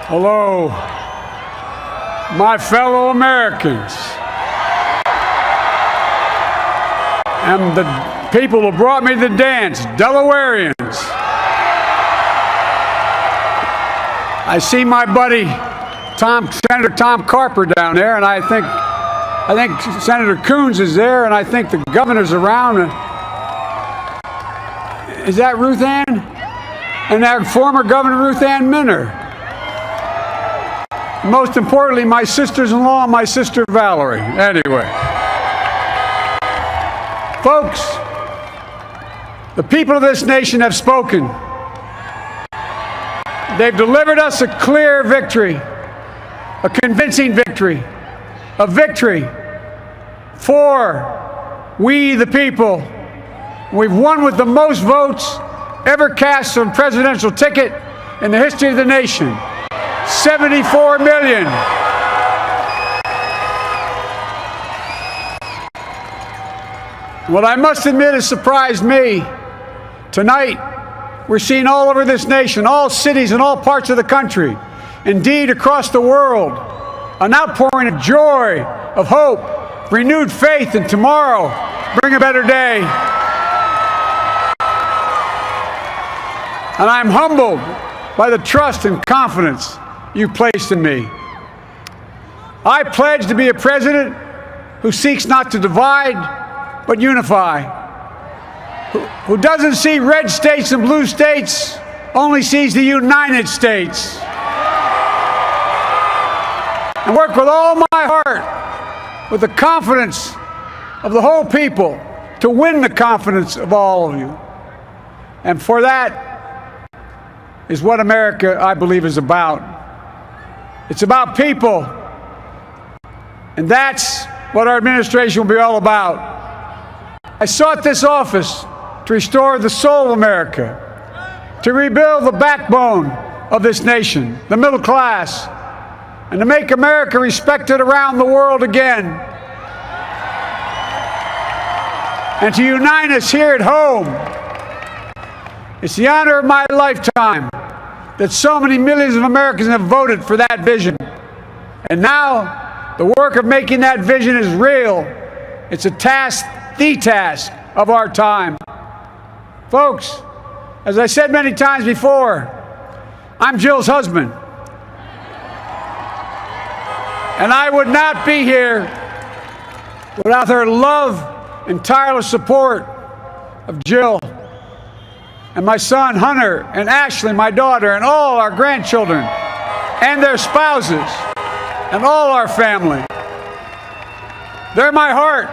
Hello, my fellow Americans, and the people who brought me the dance, Delawareans. I see my buddy Senator Tom Carper down there, and I think Senator Coons is there, and I think the governor's around. Is that Ruth Ann? And that former Governor Ruth Ann Minner. Most importantly, my sisters-in-law and my sister Valerie. Anyway. Folks, the people of this nation have spoken. They've delivered us a clear victory, a convincing victory, a victory for we the people. We've won with the most votes ever cast on a presidential ticket in the history of the nation. 74 million. What I must admit has surprised me. Tonight, we're seeing all over this nation, all cities and all parts of the country, indeed across the world, an outpouring of joy, of hope, renewed faith in tomorrow, bring a better day. And I'm humbled by the trust and confidence you've placed in me. I pledge to be a president who seeks not to divide, but unify, who doesn't see red states and blue states, only sees the United States. And work with all my heart, with the confidence of the whole people, to win the confidence of all of you. And for that is what America, I believe, is about. It's about people. And that's what our administration will be all about. I sought this office to restore the soul of America, to rebuild the backbone of this nation, the middle class, and to make America respected around the world again, and to unite us here at home. It's the honor of my lifetime that so many millions of Americans have voted for that vision. And now, the work of making that vision is real. It's a task, the task of our time. Folks, as I said many times before, I'm Jill's husband. And I would not be here without her love and tireless support of Jill and my son Hunter and Ashley, my daughter, and all our grandchildren and their spouses and all our family. They're my heart.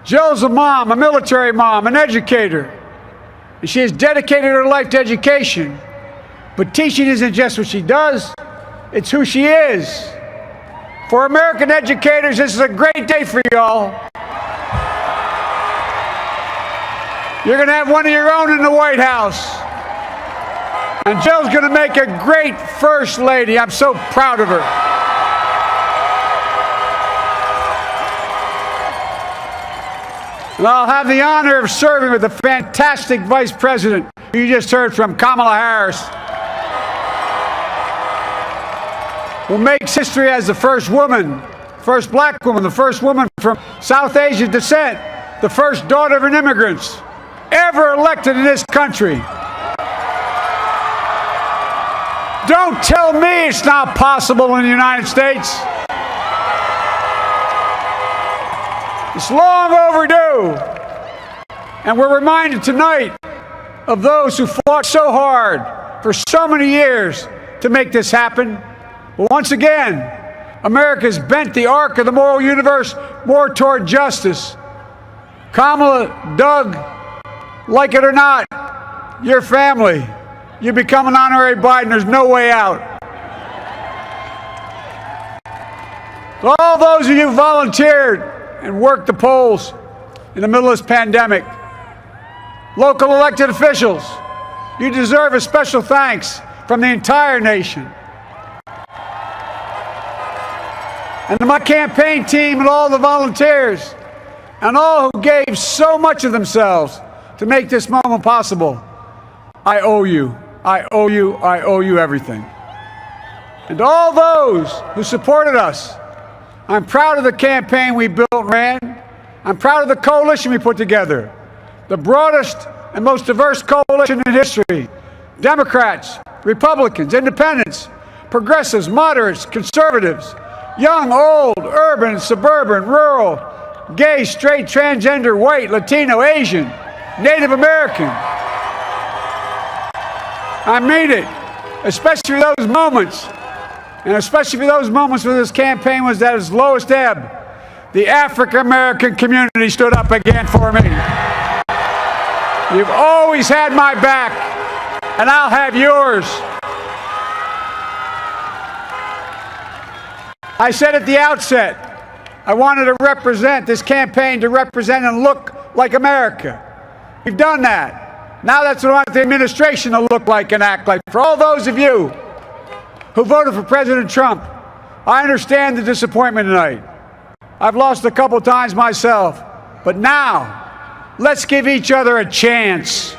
Jill's a mom, a military mom, an educator, and she has dedicated her life to education. But teaching isn't just what she does, it's who she is. For American educators, this is a great day for y'all. You're going to have one of your own in the White House. And Jill's going to make a great First Lady. I'm so proud of her. And I'll have the honor of serving with the fantastic Vice President who you just heard from, Kamala Harris, who makes history as the first woman, first black woman, the first woman from South Asian descent, the first daughter of an immigrant ever elected in this country. Don't tell me it's not possible in the United States. It's long overdue. And we're reminded tonight of those who fought so hard for so many years to make this happen. But once again, America's bent the arc of the moral universe more toward justice. Kamala, Doug, like it or not, your family, you become an honorary Biden, there's no way out. To all those of you who volunteered and worked the polls in the middle of this pandemic, local elected officials, you deserve a special thanks from the entire nation. And to my campaign team and all the volunteers and all who gave so much of themselves to make this moment possible, I owe you. I owe you. I owe you everything. And to all those who supported us, I'm proud of the campaign we built and ran. I'm proud of the coalition we put together, the broadest and most diverse coalition in history. Democrats, Republicans, Independents, progressives, moderates, conservatives, young, old, urban, suburban, rural, gay, straight, transgender, white, Latino, Asian, Native American. I mean it, especially for those moments, and especially for those moments when this campaign was at its lowest ebb. The African American community stood up again for me. You've always had my back, and I'll have yours. I said at the outset, I wanted to represent this campaign, to represent and look like America. We've done that. Now that's what I want the administration to look like and act like. For all those of you who voted for President Trump, I understand the disappointment tonight. I've lost a couple times myself, but now let's give each other a chance.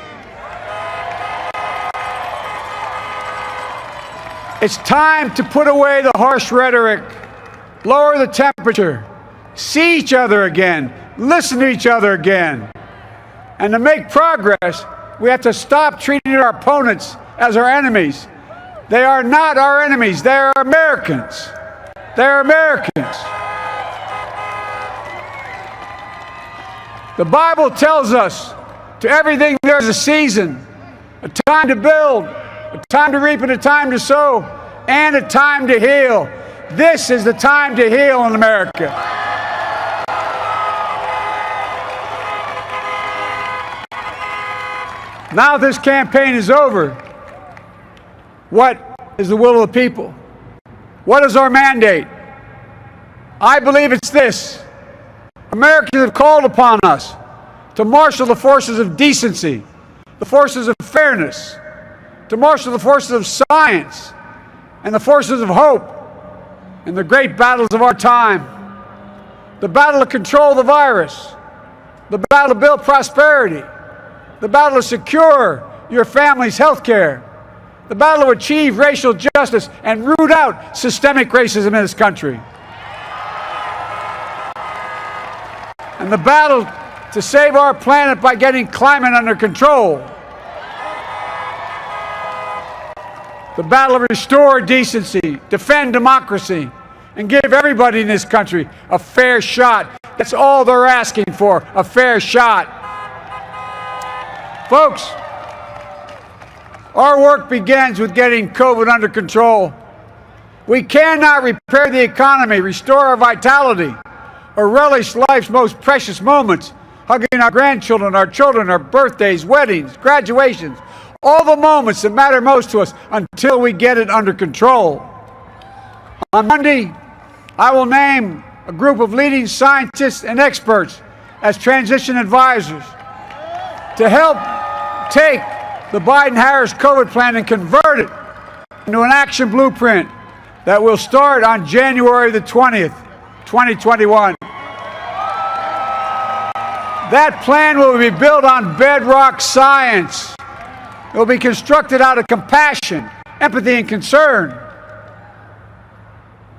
It's time to put away the harsh rhetoric, lower the temperature, see each other again, listen to each other again. And to make progress, we have to stop treating our opponents as our enemies. They are not our enemies. They are Americans. They're Americans. The Bible tells us to everything there's a season, a time to build, a time to reap and a time to sow, and a time to heal. This is the time to heal in America. Now this campaign is over. What is the will of the people? What is our mandate? I believe it's this. Americans have called upon us to marshal the forces of decency, the forces of fairness, to marshal the forces of science and the forces of hope in the great battles of our time. The battle to control the virus, the battle to build prosperity, the battle to secure your family's health care, the battle to achieve racial justice and root out systemic racism in this country, and the battle to save our planet by getting climate under control, the battle to restore decency, defend democracy, and give everybody in this country a fair shot. That's all they're asking for, a fair shot. Folks, our work begins with getting COVID under control. We cannot repair the economy, restore our vitality, or relish life's most precious moments, hugging our grandchildren, our children, our birthdays, weddings, graduations, all the moments that matter most to us until we get it under control. On Monday, I will name a group of leading scientists and experts as transition advisors to help take the Biden-Harris COVID plan and convert it into an action blueprint that will start on January the 20th, 2021. That plan will be built on bedrock science. It will be constructed out of compassion, empathy, and concern.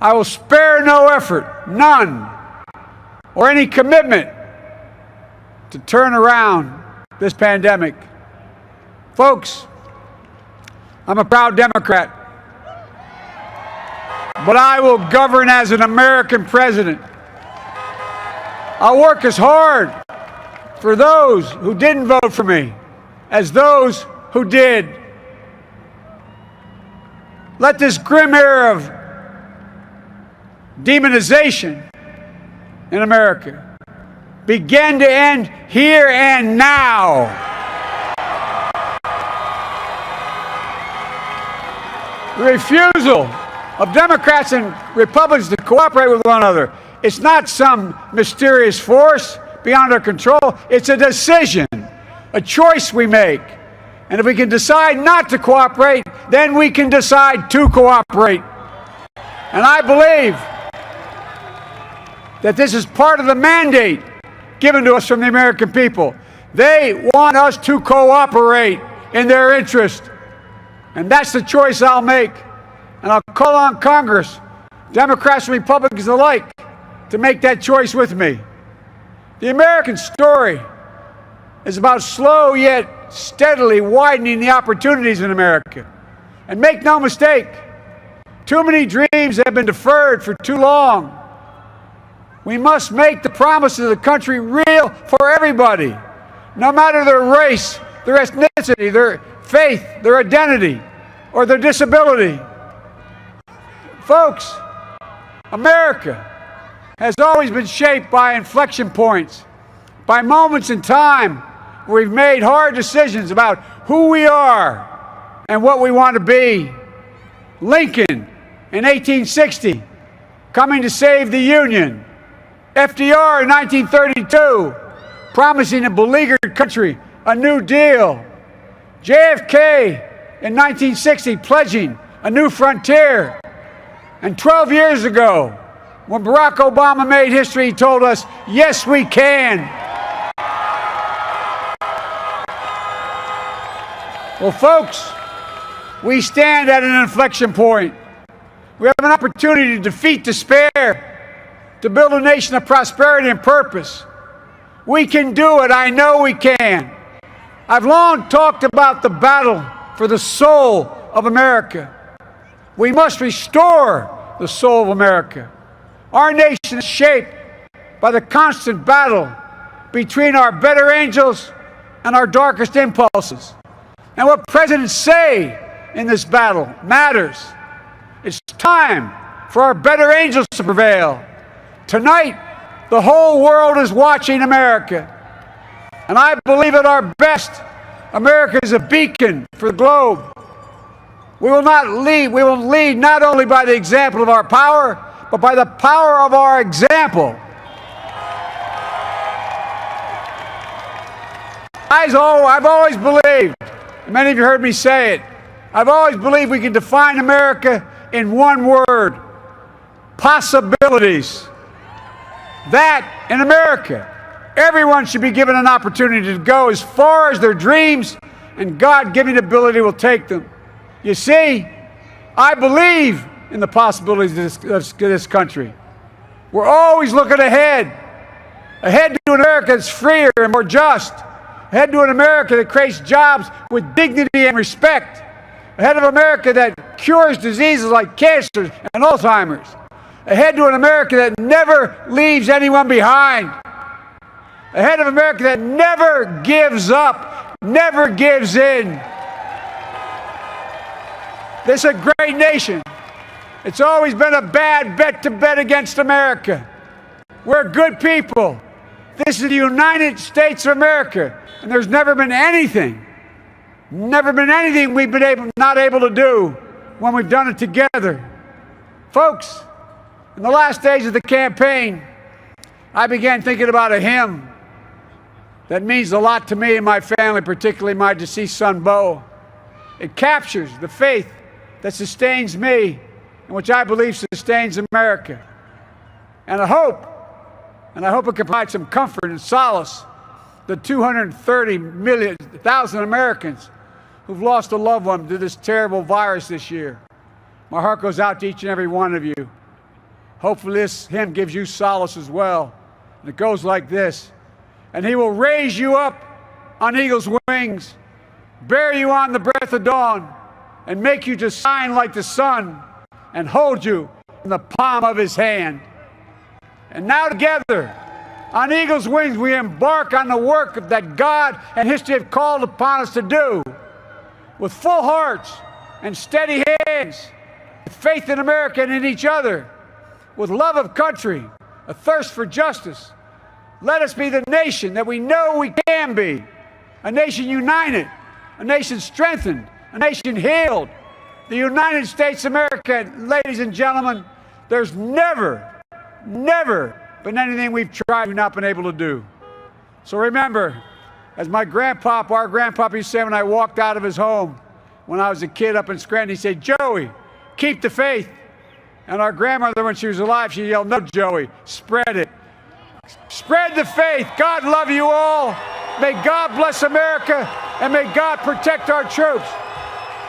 I will spare no effort, none, or any commitment to turn around this pandemic. Folks, I'm a proud Democrat, but I will govern as an American president. I'll work as hard for those who didn't vote for me as those who did. Let this grim era of demonization in America begin to end here and now. The refusal of Democrats and Republicans to cooperate with one another, it's not some mysterious force beyond our control. It's a decision, a choice we make. And if we can decide not to cooperate, then we can decide to cooperate. And I believe that this is part of the mandate given to us from the American people. They want us to cooperate in their interest. And that's the choice I'll make. And I'll call on Congress, Democrats and Republicans alike, to make that choice with me. The American story is about slow yet steadily widening the opportunities in America. And make no mistake, too many dreams have been deferred for too long. We must make the promises of the country real for everybody, no matter their race, their ethnicity, their faith, their identity, or their disability. Folks, America has always been shaped by inflection points, by moments in time where we've made hard decisions about who we are and what we want to be. Lincoln in 1860, coming to save the Union. FDR in 1932, promising a beleaguered country a new deal. JFK in 1960, pledging a new frontier. And 12 years ago, when Barack Obama made history, he told us, yes, we can. Well, folks, we stand at an inflection point. We have an opportunity to defeat despair, to build a nation of prosperity and purpose. We can do it. I know we can. I've long talked about the battle for the soul of America. We must restore the soul of America. Our nation is shaped by the constant battle between our better angels and our darkest impulses. And what presidents say in this battle matters. It's time for our better angels to prevail. Tonight, the whole world is watching America. And I believe at our best, America is a beacon for the globe. We will lead not only by the example of our power, but by the power of our example. I've always believed, and many of you heard me say it, I've always believed we can define America in one word: possibilities. That in America, everyone should be given an opportunity to go as far as their dreams and God-given ability will take them. You see, I believe in the possibilities of this country. We're always looking ahead to an America that's freer and more just, ahead to an America that creates jobs with dignity and respect, ahead of America that cures diseases like cancer and Alzheimer's, ahead to an America that never leaves anyone behind, ahead of America that never gives up, never gives in. This is a great nation. It's always been a bad bet to bet against America. We're good people. This is the United States of America, and there's never been anything we've been not able to do when we've done it together. Folks, in the last days of the campaign, I began thinking about a hymn that means a lot to me and my family, particularly my deceased son, Bo. It captures the faith that sustains me and which I believe sustains America. And I hope it can provide some comfort and solace the 230,000 Americans who've lost a loved one to this terrible virus this year. My heart goes out to each and every one of you. Hopefully this hymn gives you solace as well. And it goes like this: and he will raise you up on eagle's wings, bear you on the breath of dawn, and make you to shine like the sun, and hold you in the palm of his hand. And now together, on eagle's wings, we embark on the work that God and history have called upon us to do. With full hearts and steady hands, with faith in America and in each other, with love of country, a thirst for justice, let us be the nation that we know we can be. A nation united, a nation strengthened, a nation healed. The United States of America, ladies and gentlemen, there's never been anything we've tried we've not been able to do. So remember, as our grandpapa used to say when I walked out of his home when I was a kid up in Scranton, he said, "Joey, keep the faith." And our grandmother, when she was alive, she yelled, "No, Joey, spread it. Spread the faith." God love you all. May God bless America, and may God protect our troops.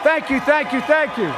Thank you, thank you, thank you.